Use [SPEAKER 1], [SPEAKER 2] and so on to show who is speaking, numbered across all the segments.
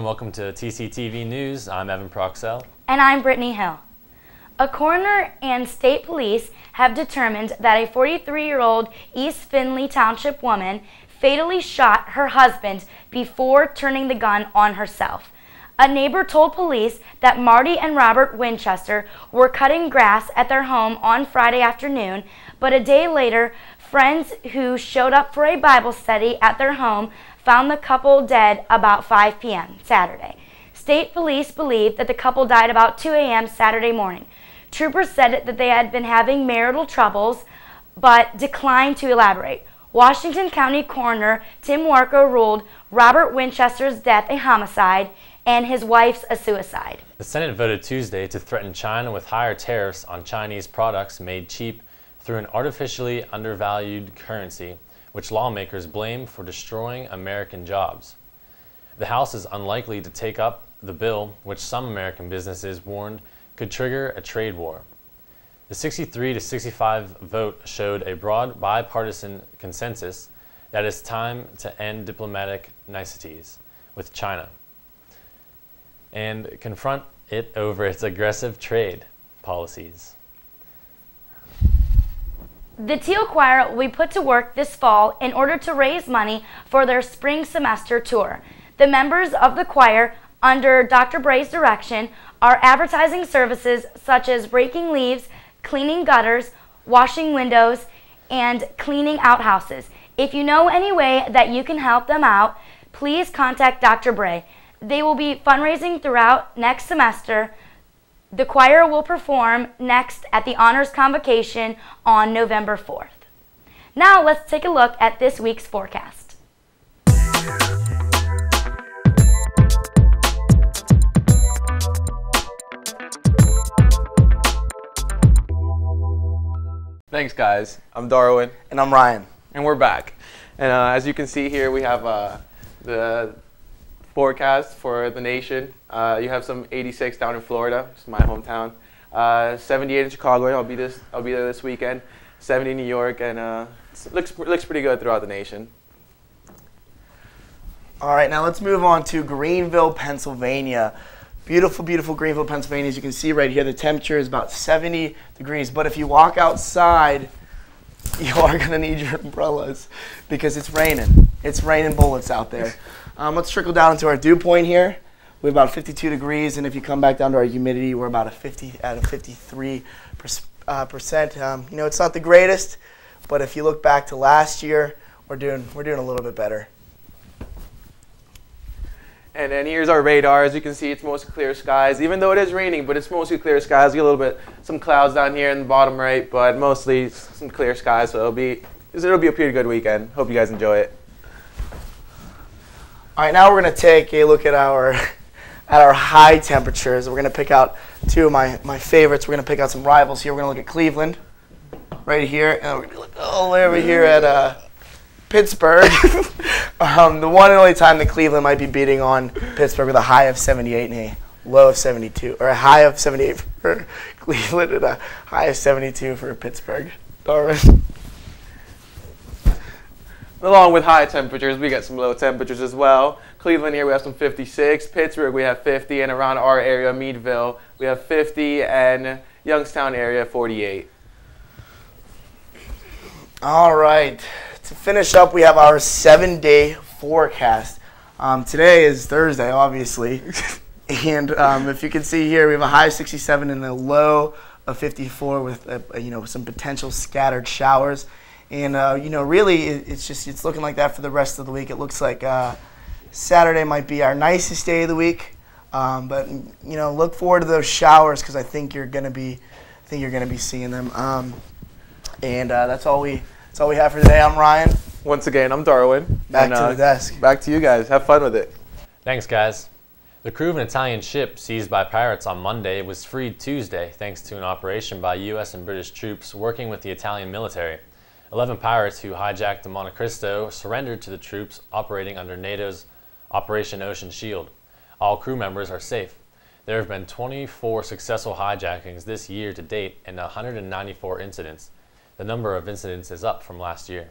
[SPEAKER 1] welcome to TCTV News. I'm Evan Proxell.
[SPEAKER 2] And I'm Brittany Hill. A coroner and state police have determined that a 43-year-old East Findlay Township woman fatally shot her husband before turning the gun on herself. A neighbor told police that Marty and Robert Winchester were cutting grass at their home on Friday afternoon, but a day later, friends who showed up for a Bible study at their home found the couple dead about 5 p.m. Saturday. State police believe that the couple died about 2 a.m. Saturday morning. Troopers said that they had been having marital troubles, but declined to elaborate. Washington County Coroner Tim Warko ruled Robert Winchester's death a homicide and his wife's a suicide.
[SPEAKER 1] The Senate voted Tuesday to threaten China with higher tariffs on Chinese products made cheap through an artificially undervalued currency, which lawmakers blame for destroying American jobs. The House is unlikely to take up the bill, which some American businesses warned could trigger a trade war. The 63 to 65 vote showed a broad bipartisan consensus that it's time to end diplomatic niceties with China and confront it over its aggressive trade policies.
[SPEAKER 2] The Teal Choir will be put to work this fall in order to raise money for their spring semester tour. The members of the choir, under Dr. Bray's direction, are advertising services such as raking leaves, cleaning gutters, washing windows, and cleaning outhouses. If you know any way that you can help them out, please contact Dr. Bray. They will be fundraising throughout next semester. The choir will perform next at the Honors Convocation on November 4th. Now let's take a look at this week's forecast.
[SPEAKER 3] Thanks guys, I'm Darwin.
[SPEAKER 4] And I'm Ryan.
[SPEAKER 3] And we're back. And as you can see here, we have the forecast for the nation. You have some 86 down in Florida, which is my hometown. 78 in Chicago, I'll be there this weekend. 70 in New York, and it looks pretty good throughout the nation.
[SPEAKER 4] All right, now let's move on to Greenville, Pennsylvania. Beautiful, beautiful Greenville, Pennsylvania. As you can see right here, the temperature is about 70 degrees. But if you walk outside, you are going to need your umbrellas because it's raining. It's raining bullets out there. Let's trickle down into our dew point here. We have about 52 degrees, and if you come back down to our humidity, we're about at a 53%. You know, it's not the greatest, but if you look back to last year, we're doing a little bit better.
[SPEAKER 3] And then here's our radar. As you can see, it's mostly clear skies. Even though it is raining, but it's mostly clear skies. You get a little bit, some clouds down here in the bottom right, but mostly some clear skies. So it'll be a pretty good weekend. Hope you guys enjoy it.
[SPEAKER 4] All right, now we're going to take a look at our high temperatures. We're going to pick out two of my favorites. We're going to pick out some rivals here. We're going to look at Cleveland right here, and we're going to look all the way over here at Pittsburgh. The one and only time that Cleveland might be beating on Pittsburgh with a high of 78 and a low of 72, or a high of 78 for Cleveland and a high of 72 for Pittsburgh. Darwin.
[SPEAKER 3] Along with high temperatures, we got some low temperatures as well. Cleveland here, we have some 56. Pittsburgh, we have 50. And around our area, Meadville, we have 50. And Youngstown area, 48.
[SPEAKER 4] All right. To finish up, we have our 7-day forecast. Today is Thursday, obviously. And if you can see here, we have a high of 67 and a low of 54 with some potential scattered showers. And really, it's looking like that for the rest of the week. It looks like Saturday might be our nicest day of the week, but look forward to those showers because I think you're gonna be seeing them. And that's all we have for today. I'm Ryan.
[SPEAKER 3] Once again, I'm Darwin.
[SPEAKER 4] Back to the desk.
[SPEAKER 3] Back to you guys. Have fun with it.
[SPEAKER 1] Thanks, guys. The crew of an Italian ship seized by pirates on Monday was freed Tuesday thanks to an operation by U.S. and British troops working with the Italian military. 11 pirates who hijacked the Monte Cristo surrendered to the troops operating under NATO's Operation Ocean Shield. All crew members are safe. There have been 24 successful hijackings this year to date and 194 incidents. The number of incidents is up from last year.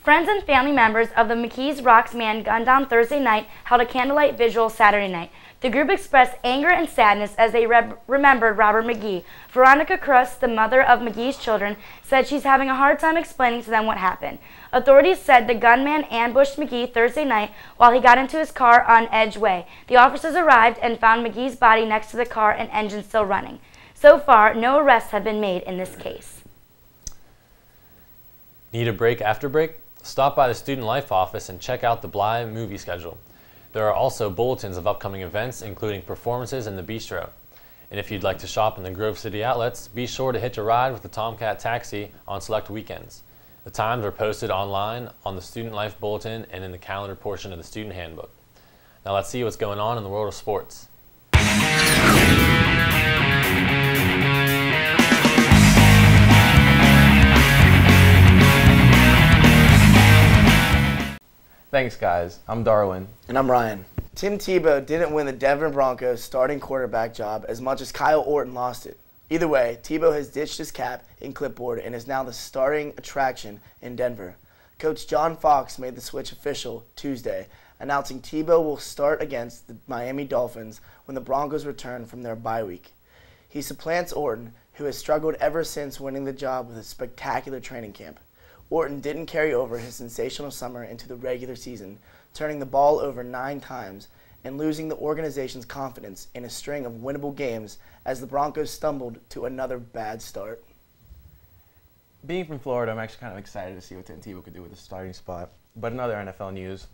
[SPEAKER 2] Friends and family members of the McKees Rocks man gunned down Thursday night held a candlelight vigil Saturday night. The group expressed anger and sadness as they remembered Robert McGee. Veronica Crust, the mother of McGee's children, said she's having a hard time explaining to them what happened. Authorities said the gunman ambushed McGee Thursday night while he got into his car on Edge Way. The officers arrived and found McGee's body next to the car and engine still running. So far, no arrests have been made in this case.
[SPEAKER 1] Need a break after break? Stop by the Student Life office and check out the Bly movie schedule. There are also bulletins of upcoming events, including performances in the bistro. And if you'd like to shop in the Grove City outlets, be sure to hitch a ride with the Tomcat Taxi on select weekends. The times are posted online on the Student Life Bulletin and in the calendar portion of the Student Handbook. Now let's see what's going on in the world of sports.
[SPEAKER 3] Thanks, guys. I'm Darwin.
[SPEAKER 4] And I'm Ryan. Tim Tebow didn't win the Denver Broncos starting quarterback job as much as Kyle Orton lost it. Either way, Tebow has ditched his cap and clipboard and is now the starting attraction in Denver. Coach John Fox made the switch official Tuesday, announcing Tebow will start against the Miami Dolphins when the Broncos return from their bye week. He supplants Orton, who has struggled ever since winning the job with a spectacular training camp. Orton didn't carry over his sensational summer into the regular season, turning the ball over 9 times and losing the organization's confidence in a string of winnable games as the Broncos stumbled to another bad start.
[SPEAKER 3] Being from Florida, I'm actually kind of excited to see what Tim Tebow could do with the starting spot. But in other NFL news,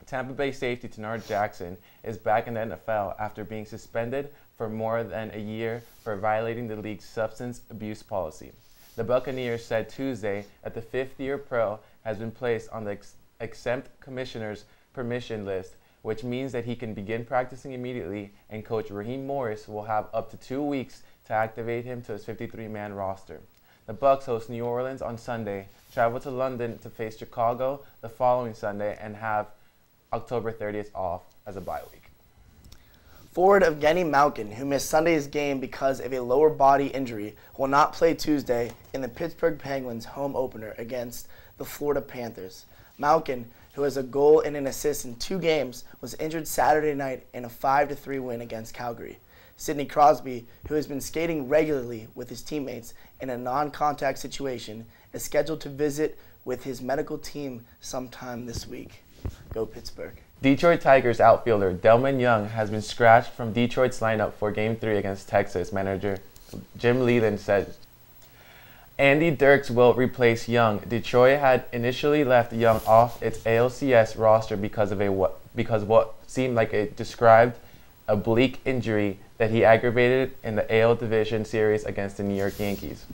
[SPEAKER 3] Tampa Bay safety Tenard Jackson is back in the NFL after being suspended for more than a year for violating the league's substance abuse policy. The Buccaneers said Tuesday that the fifth-year pro has been placed on the exempt commissioner's permission list, which means that he can begin practicing immediately, and coach Raheem Morris will have up to 2 weeks to activate him to his 53-man roster. The Bucs host New Orleans on Sunday, travel to London to face Chicago the following Sunday, and have October 30th off as a bye week.
[SPEAKER 4] Forward Evgeny Malkin, who missed Sunday's game because of a lower body injury, will not play Tuesday in the Pittsburgh Penguins home opener against the Florida Panthers. Malkin, who has a goal and an assist in 2 games, was injured Saturday night in a 5-3 win against Calgary. Sidney Crosby, who has been skating regularly with his teammates in a non-contact situation, is scheduled to visit with his medical team sometime this week. Go Pittsburgh.
[SPEAKER 3] Detroit Tigers outfielder Delman Young has been scratched from Detroit's lineup for Game 3 against Texas. Manager Jim Leyland said Andy Dirks will replace Young. Detroit had initially left Young off its ALCS roster because what seemed like a described oblique injury that he aggravated in the AL Division Series against the New York Yankees.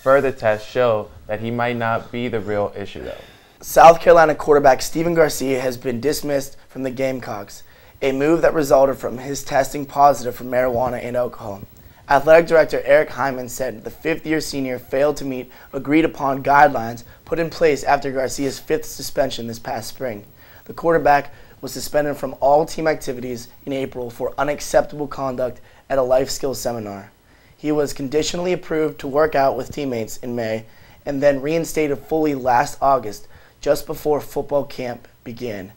[SPEAKER 3] Further tests show that he might not be the real issue, though.
[SPEAKER 4] South Carolina quarterback Stephen Garcia has been dismissed from the Gamecocks, a move that resulted from his testing positive for marijuana and alcohol. Athletic director Eric Hyman said the 5th-year senior failed to meet agreed-upon guidelines put in place after Garcia's 5th suspension this past spring. The quarterback was suspended from all team activities in April for unacceptable conduct at a life skills seminar. He was conditionally approved to work out with teammates in May and then reinstated fully last August, just before football camp began.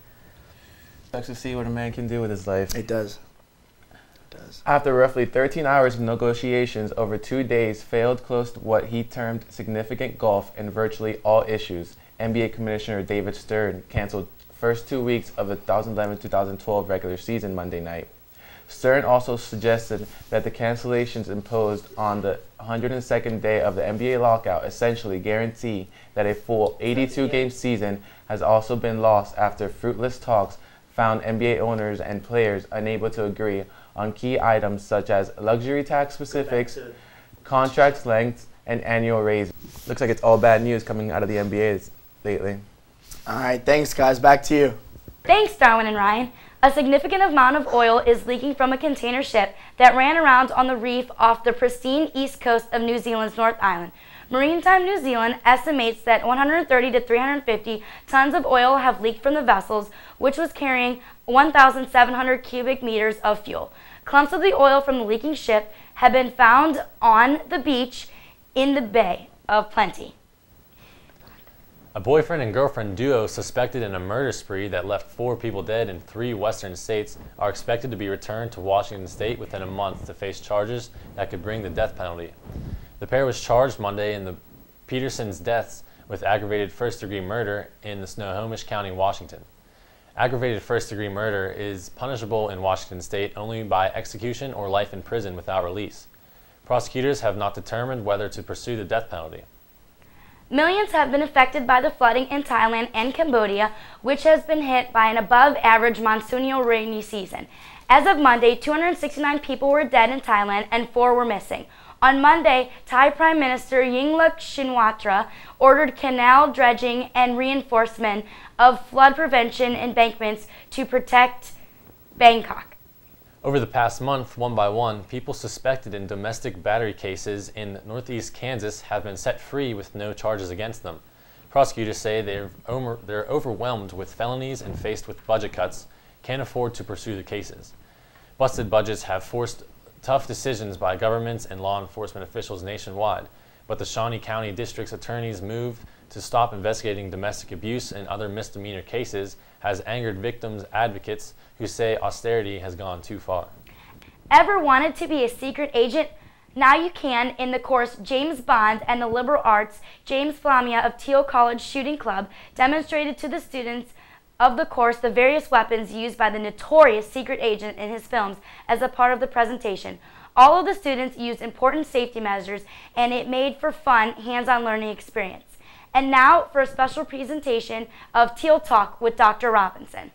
[SPEAKER 3] Sucks to see what a man can do with his life.
[SPEAKER 4] It does.
[SPEAKER 3] After roughly 13 hours of negotiations over 2 days failed close to what he termed significant gulf in virtually all issues, NBA Commissioner David Stern canceled the first 2 weeks of the 2011-2012 regular season Monday night. Stern also suggested that the cancellations imposed on the 102nd day of the NBA lockout essentially guarantee that a full 82-game season has also been lost after fruitless talks found NBA owners and players unable to agree on key items such as luxury tax specifics, contract lengths, and annual raises. Looks like it's all bad news coming out of the NBA lately.
[SPEAKER 4] All right, thanks, guys. Back to you.
[SPEAKER 2] Thanks, Darwin and Ryan. A significant amount of oil is leaking from a container ship that ran around on the reef off the pristine east coast of New Zealand's North Island. Maritime New Zealand estimates that 130 to 350 tons of oil have leaked from the vessels, which was carrying 1,700 cubic meters of fuel. Clumps of the oil from the leaking ship have been found on the beach in the Bay of Plenty.
[SPEAKER 1] A boyfriend and girlfriend duo suspected in a murder spree that left 4 people dead in 3 western states are expected to be returned to Washington State within a month to face charges that could bring the death penalty. The pair was charged Monday in the Peterson's deaths with aggravated first-degree murder in the Snohomish County, Washington. Aggravated first-degree murder is punishable in Washington State only by execution or life in prison without release. Prosecutors have not determined whether to pursue the death penalty.
[SPEAKER 2] Millions have been affected by the flooding in Thailand and Cambodia, which has been hit by an above-average monsoonial rainy season. As of Monday, 269 people were dead in Thailand and 4 were missing. On Monday, Thai Prime Minister Yingluck Shinawatra ordered canal dredging and reinforcement of flood prevention embankments to protect Bangkok.
[SPEAKER 1] Over the past month, one by one, people suspected in domestic battery cases in northeast Kansas have been set free with no charges against them. Prosecutors say they're overwhelmed with felonies and faced with budget cuts, can't afford to pursue the cases. Busted budgets have forced tough decisions by governments and law enforcement officials nationwide, but the Shawnee County District's attorney's move to stop investigating domestic abuse and other misdemeanor cases has angered victims' advocates who say austerity has gone too far.
[SPEAKER 2] Ever wanted to be a secret agent? Now you can in the course James Bond and the Liberal Arts. James Flamia of Teal College Shooting Club demonstrated to the students of the course the various weapons used by the notorious secret agent in his films as a part of the presentation. All of the students used important safety measures, and it made for fun, hands-on learning experience. And now for a special presentation of Teal Talk with Dr. Robinson.